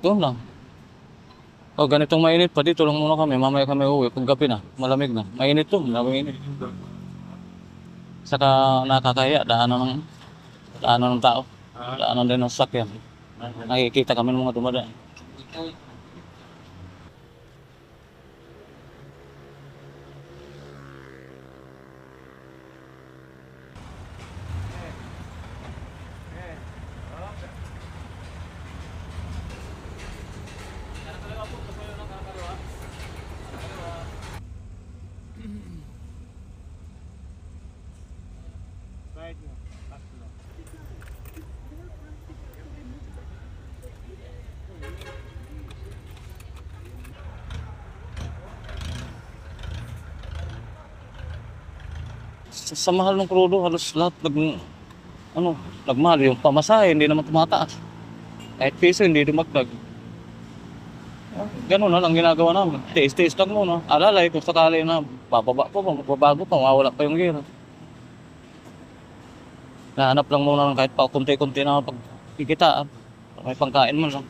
Doon lang. O ganitong mainit pa, dito lang muna kami. Mamaya kami uwi. Pag gabi na, malamig na. Mainit to, mainit. Saka nakakahiya, daanan ng tao. Daanan din ng sakyan. Nakikita kami ng mga dumadaan. Sa mahal ng krudo, halos lahat nagmahal. Yung pamasahe, hindi naman tumataas. Kahit piso, hindi dumagdag. Ganun na lang ginagawa namin. Tiis-tiis lang muna. Alalay kung sakali na bababa pa, magbabago pa, mawala pa yung gira. Nahanap lang muna ng kahit pa kunti-kunti na pagkikitaan. May pangkain man lang.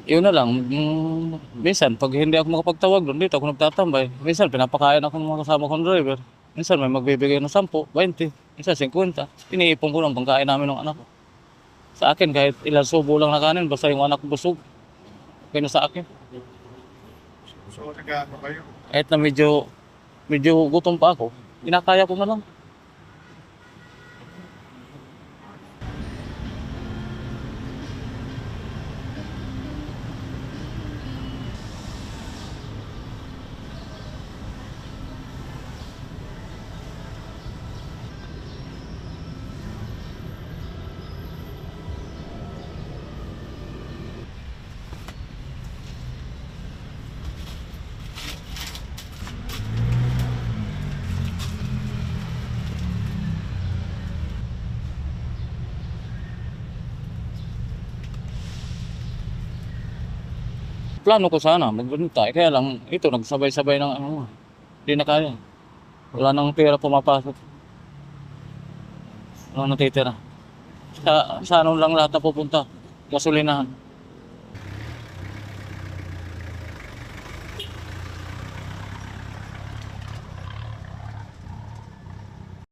Yun na lang, minsan pag hindi ako makapagtawag doon, dito ako nagtatambay. Minsan pinapakain ako ng mga kasama kong driver. Minsan may magbibigay ng 10, 20, minsan 50. Iniipon ko lang pangkain namin ng anak ko. Sa akin kahit ilang subo lang na kanin, basta yung anak ko busog. Okay na sa akin. So, nag-ano kayo? Kahit na medyo gutom pa ako, kinakaya ko na lang. Plano ko sana magbunta, kaya lang ito nagsabay-sabay ng hindi na kaya. Wala nang pera pumapasok. Wala nang natitira. Sa ano lang lahat na pupunta, gasolinahan.